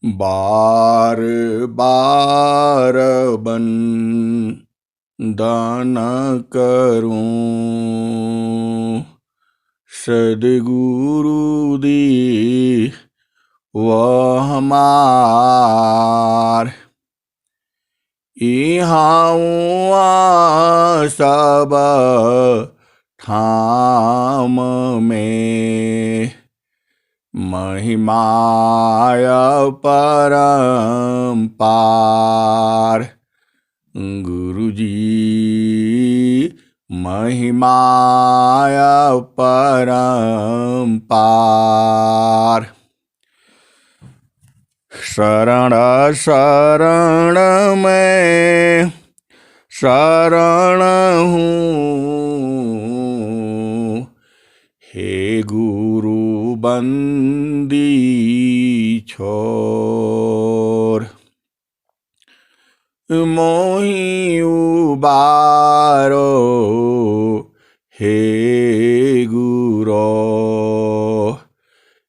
बार बार बन दाना करूं सदगुरु दी वह हमार इहाऊआ सब ठाम में महिमाय परम्पार गुरुजी महिमाय परम्पार शरण शरण में शरण हूँ हे गुरु बंदी छोर मोहि उबारो हे गुरो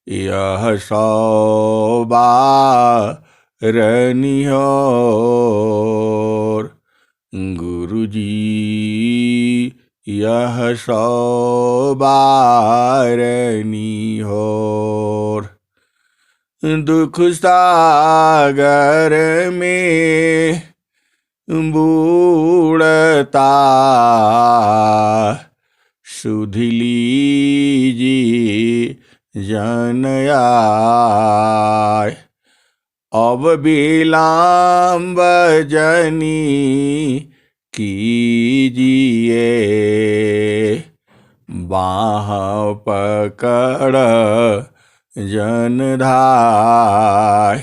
यह सौबारनिहोर गुरुजी यह सौबारनिहोर दुख सागर में बूढ़ता सुध लीजिए जन आय अब विलंब जनी कीजिए बाह पकड़ जन धाय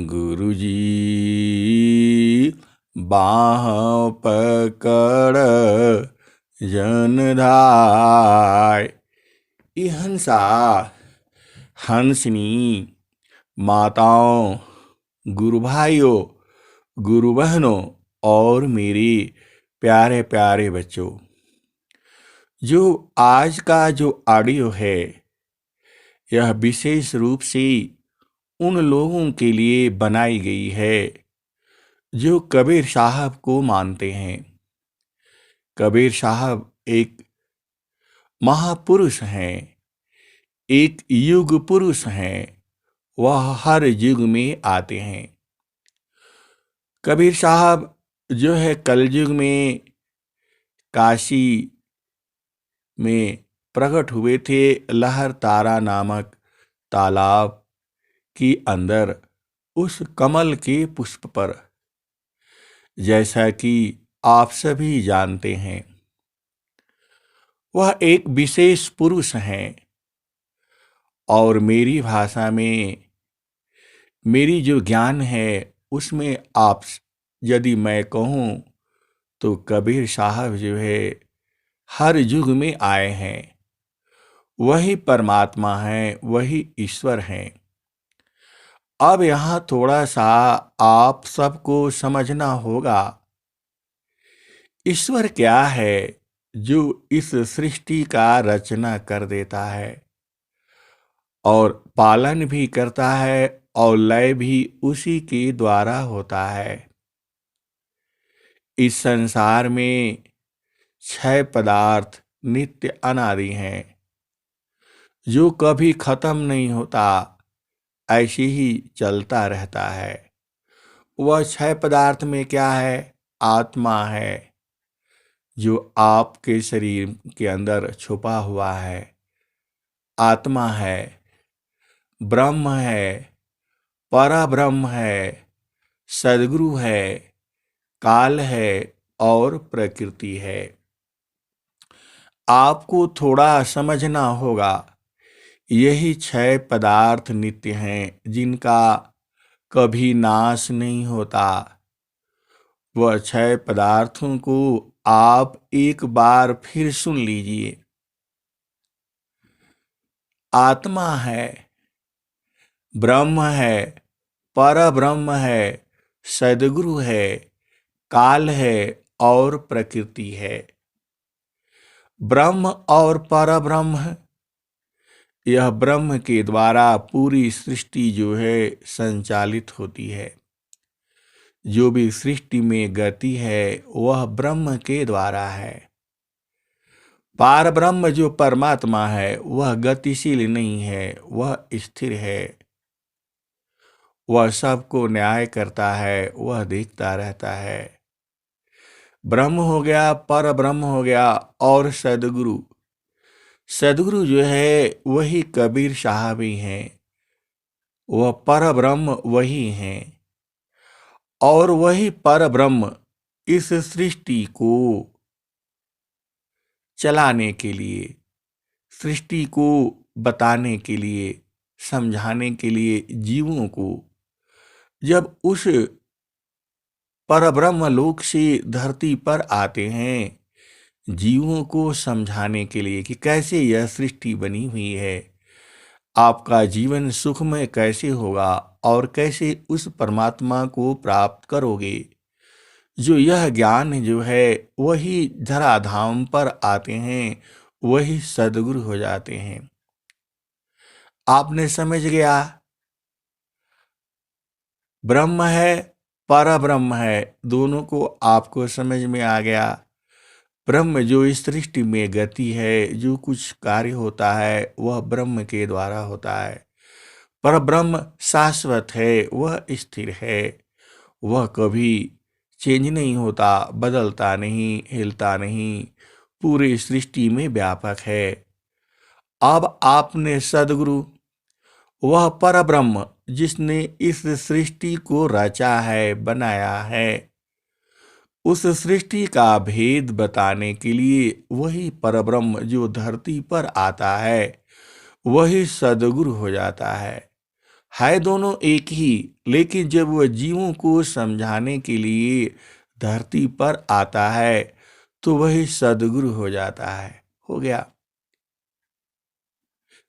गुरुजी बाह पकड़ जन धाय। ये हंसा हंसनी माताओं, गुरु भाइयों, गुरु बहनों और मेरे प्यारे प्यारे बच्चों, जो आज का जो ऑडियो है यह विशेष रूप से उन लोगों के लिए बनाई गई है जो कबीर साहब को मानते हैं। कबीर साहब एक महापुरुष हैं, एक युग पुरुष हैं, वह हर युग में आते हैं। कबीर साहब जो है कलयुग में काशी में प्रकट हुए थे, लहर तारा नामक तालाब के अंदर उस कमल के पुष्प पर, जैसा कि आप सभी जानते हैं। वह एक विशेष पुरुष हैं और मेरी भाषा में मेरी जो ज्ञान है उसमें आप यदि मैं कहूँ तो कबीर साहब जो है हर युग में आए हैं, वही परमात्मा हैं, वही ईश्वर हैं। अब यहाँ थोड़ा सा आप सबको समझना होगा, ईश्वर क्या है जो इस सृष्टि का रचना कर देता है और पालन भी करता है और लय भी उसी के द्वारा होता है। इस संसार में 6 पदार्थ नित्य अनादि हैं जो कभी खत्म नहीं होता, ऐसे ही चलता रहता है। वह 6 पदार्थ में क्या है? आत्मा है जो आपके शरीर के अंदर छुपा हुआ है, आत्मा है, ब्रह्म है, परब्रह्म है, सद्गुरु है, काल है और प्रकृति है। आपको थोड़ा समझना होगा, यही 6 पदार्थ नित्य हैं जिनका कभी नाश नहीं होता। वह 6 पदार्थों को आप एक बार फिर सुन लीजिए। आत्मा है, ब्रह्म है, परब्रह्म है, सद्गुरु है, काल है और प्रकृति है। ब्रह्म और परब्रह्म यह ब्रह्म के द्वारा पूरी सृष्टि जो है संचालित होती है। जो भी सृष्टि में गति है वह ब्रह्म के द्वारा है। पार ब्रह्म जो परमात्मा है वह गतिशील नहीं है, वह स्थिर है। वह सबको न्याय करता है, वह देखता रहता है। ब्रह्म हो गया, पर ब्रह्म हो गया, और सदगुरु। सदगुरु जो है वही कबीर साहब ही हैं। वह पर ब्रह्म वही हैं, और वही पर ब्रह्म इस सृष्टि को चलाने के लिए, सृष्टि को बताने के लिए, समझाने के लिए जीवों को जब उस परब्रह्म लोक से धरती पर आते हैं, जीवों को समझाने के लिए कि कैसे यह सृष्टि बनी हुई है, आपका जीवन सुखमय कैसे होगा और कैसे उस परमात्मा को प्राप्त करोगे। जो यह ज्ञान जो है वही धराधाम पर आते हैं, वही सद्गुरु हो जाते हैं। आपने समझ गया, ब्रह्म है, पर ब्रह्म है, दोनों को आपको समझ में आ गया। ब्रह्म जो इस सृष्टि में गति है, जो कुछ कार्य होता है वह ब्रह्म के द्वारा होता है। पर ब्रह्म शाश्वत है, वह स्थिर है, वह कभी चेंज नहीं होता, बदलता नहीं, हिलता नहीं, पूरी सृष्टि में व्यापक है। अब आपने सद्गुरु, वह परब्रह्म जिसने इस सृष्टि को रचा है, बनाया है, उस सृष्टि का भेद बताने के लिए वही परब्रह्म जो धरती पर आता है वही सद्गुरु हो जाता है दोनों एक ही, लेकिन जब वह जीवों को समझाने के लिए धरती पर आता है तो वही सद्गुरु हो जाता है। हो गया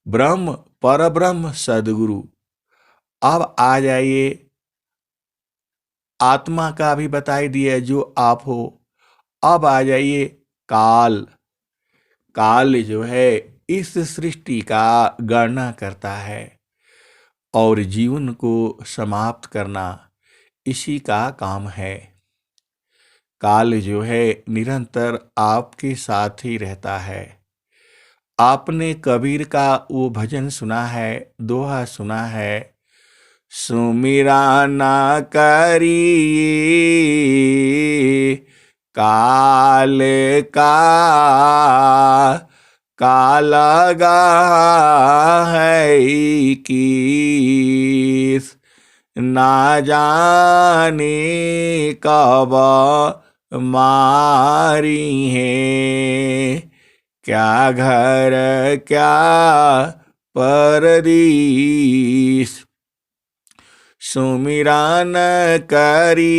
ब्रह्म, परब्रह्म, सद्गुरु। अब आ जाइए, आत्मा का भी बताई दिया जो आप हो। अब आ जाइए काल। काल जो है इस सृष्टि का गणना करता है और जीवन को समाप्त करना इसी का काम है। काल जो है निरंतर आपके साथ ही रहता है। आपने कबीर का वो भजन सुना है, दोहा सुना है, सुमिरा ना करिए काल का, काल लगा है किस, ना जाने कब मारी है, क्या घर क्या परदेस, सुमिरा न करिए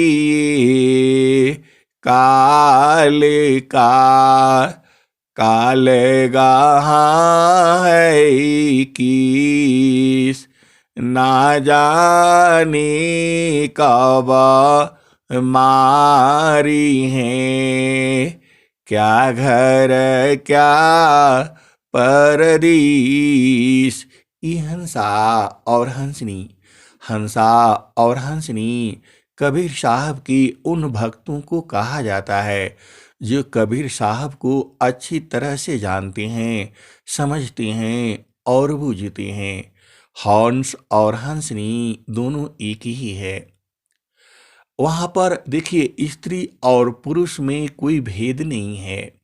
काल का, काल गहाँ है किस, ना जाने कब मारी है, क्या घर क्या परदेस। ई हंसा और हंसनी, हंसा और हंसनी कबीर साहब की उन भक्तों को कहा जाता है जो कबीर साहब को अच्छी तरह से जानते हैं, समझते हैं और बूझते हैं। हंस और हंसनी दोनों एक ही है। वहां पर देखिए, स्त्री और पुरुष में कोई भेद नहीं है।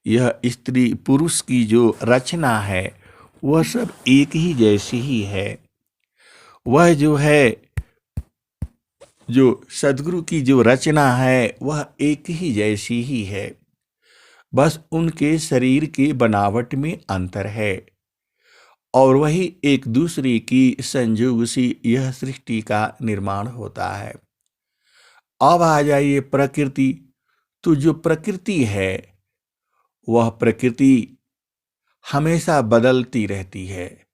यह स्त्री पुरुष की जो रचना है वह सब एक ही जैसी ही है। वह जो है, जो सद्गुरु की जो रचना है वह एक ही जैसी ही है, बस उनके शरीर के बनावट में अंतर है और वही एक दूसरे की संयोग से यह सृष्टि का निर्माण होता है। अब आ जाइए प्रकृति। तो जो प्रकृति है वह प्रकृति हमेशा बदलती रहती है।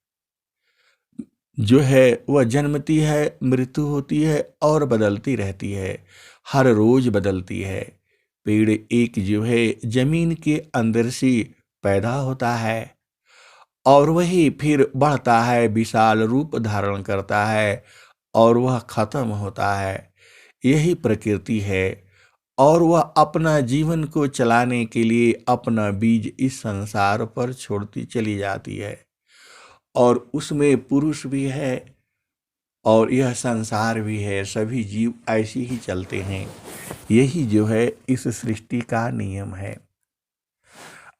जो है वह जन्मती है, मृत्यु होती है और बदलती रहती है, हर रोज बदलती है। पेड़ एक जो है जमीन के अंदर से पैदा होता है और वही फिर बढ़ता है, विशाल रूप धारण करता है और वह खत्म होता है। यही प्रकृति है और वह अपना जीवन को चलाने के लिए अपना बीज इस संसार पर छोड़ती चली जाती है और उसमें पुरुष भी है और यह संसार भी है। सभी जीव ऐसे ही चलते हैं। यही जो है इस सृष्टि का नियम है।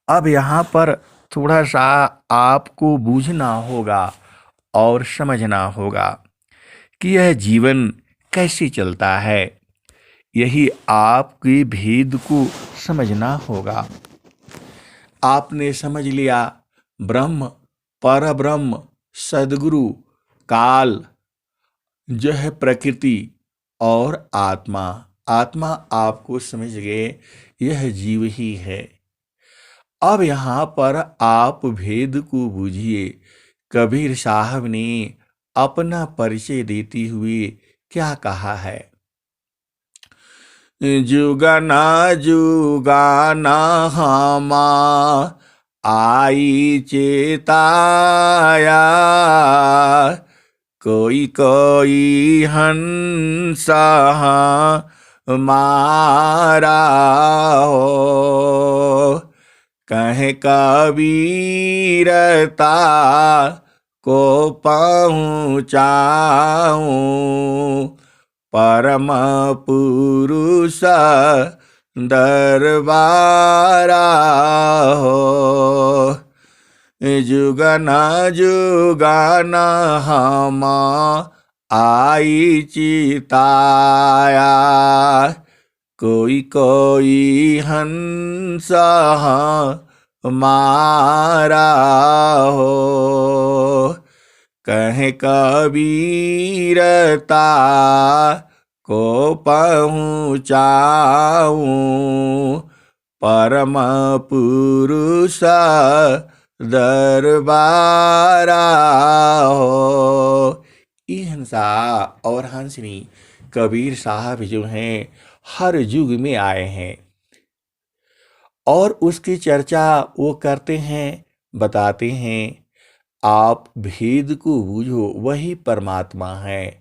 अब यहाँ पर थोड़ा सा आपको बूझना होगा और समझना होगा कि यह जीवन कैसे चलता है। यही आपके भेद को समझना होगा। आपने समझ लिया ब्रह्म, परब्रह्म, सद्गुरु, काल जो है प्रकृति और आत्मा। आत्मा आपको समझ गए, यह जीव ही है। अब यहाँ पर आप भेद को बूझिए। कबीर साहब ने अपना परिचय देते हुए क्या कहा है? जुगना जुगाना हमा आई चेताया, कोई कोई हंसा मारा हो, कहे कबीरता को पहुँचाऊं, परम पुरुष दरबारा हो। जुगना जुगाना हम आई चिताया, कोई कोई हंस मारा हो, कहे कबीरता को पहुँचाऊं, परम पुरुष दरबारा हो। ये हंसा और हंसनी कबीर साहब जो हैं हर युग में आए हैं और उसकी चर्चा वो करते हैं, बताते हैं। आप भेद को बूझो, वही परमात्मा है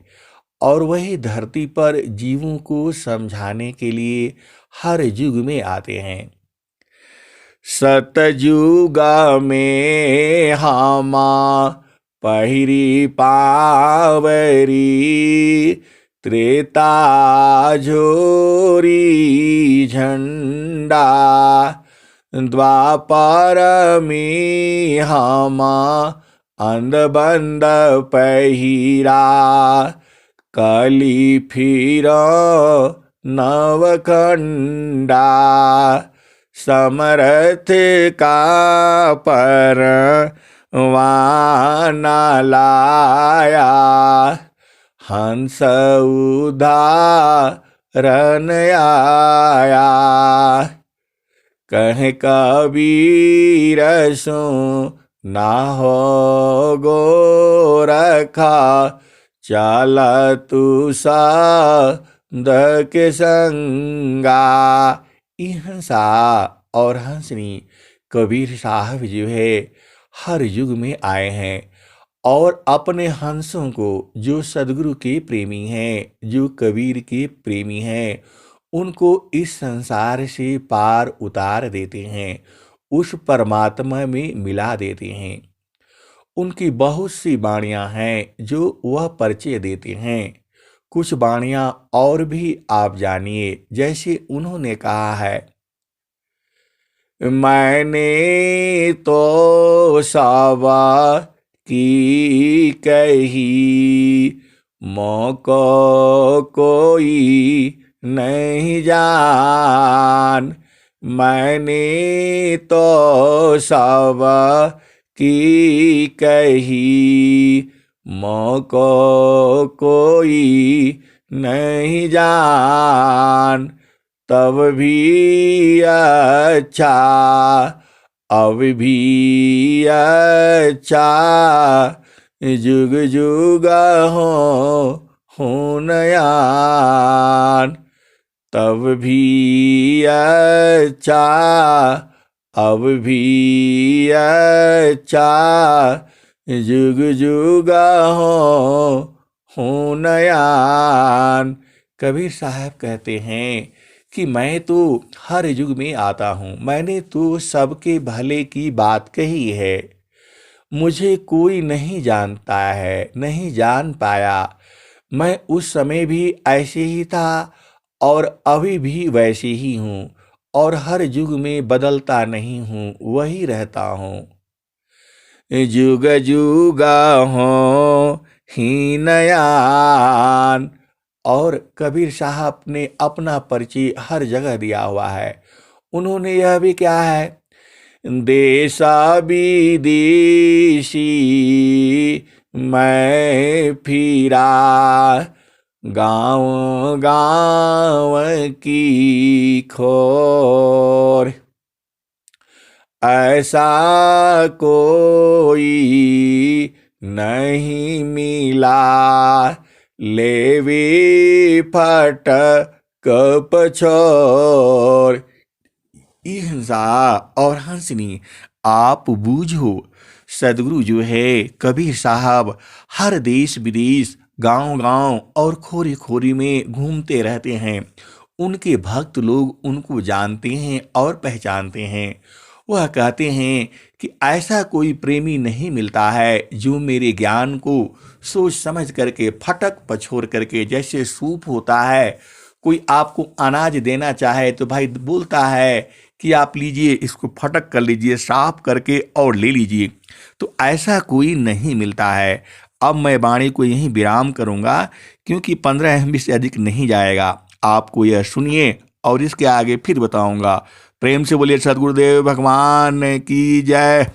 और वही धरती पर जीवों को समझाने के लिए हर युग में आते हैं। सतयुग में हामा पहिरी पावरी, त्रेता झोरी झंडा, द्वापर में हामा अंधबंद पहिरा, कली फिर नवखंडा, समर्थ का पर वाना लाया, हंस उदाहरण आया, कहे कबीर सो ना हो गोरखा, चल तू साध के संगा। हंसा और हंसनी कबीर साहब जो है हर युग में आए हैं और अपने हंसों को, जो सद्गुरु के प्रेमी हैं, जो कबीर के प्रेमी हैं, उनको इस संसार से पार उतार देते हैं, उस परमात्मा में मिला देते हैं। उनकी बहुत सी वाणियाँ हैं जो वह परिचय देते हैं। कुछ वाणियाँ और भी आप जानिए, जैसे उन्होंने कहा है, मैंने तो सावा की कही, मौको कोई नहीं जान, मैंने तो सावा की कही, मौको कोई नहीं जान, तब भी अच्छा अब भी अच्छा, जुग जुग हो नयान, तब भी अच्छा अब भी अच्छा जुग जुगा हो नयान। कबीर साहब कहते हैं कि मैं तो हर युग में आता हूँ, मैंने तो सबके भले की बात कही है। मुझे कोई नहीं जानता है, नहीं जान पाया। मैं उस समय भी ऐसे ही था और अभी भी वैसे ही हूँ, और हर युग में बदलता नहीं हूँ, वही रहता हूँ। जुग जुगा हो हीनयान। और कबीर साहब ने अपना परिचय हर जगह दिया हुआ है। उन्होंने यह भी क्या है, देशा विदेशी मैं फिरा, गाँव गाँव की खोर, ऐसा कोई नहीं मिला, लेवी फट कपछोर। हिंसा और हंसनी आप बूझो। सदगुरु जो है कबीर साहब हर देश विदेश, गांव गांव और खोरी खोरी में घूमते रहते हैं। उनके भक्त लोग उनको जानते हैं और पहचानते हैं। वह कहते हैं कि ऐसा कोई प्रेमी नहीं मिलता है जो मेरे ज्ञान को सोच समझ करके फटक पछोर करके, जैसे सूप होता है, कोई आपको अनाज देना चाहे तो भाई बोलता है कि आप लीजिए, इसको फटक कर लीजिए, साफ करके और ले लीजिए। तो ऐसा कोई नहीं मिलता है। अब मैं वाणी को यहीं विराम करूंगा, क्योंकि 15 MB से अधिक नहीं जाएगा। आपको यह सुनिए और इसके आगे फिर बताऊंगा। प्रेम से बोलिए सद्गुरुदेव भगवान की जय।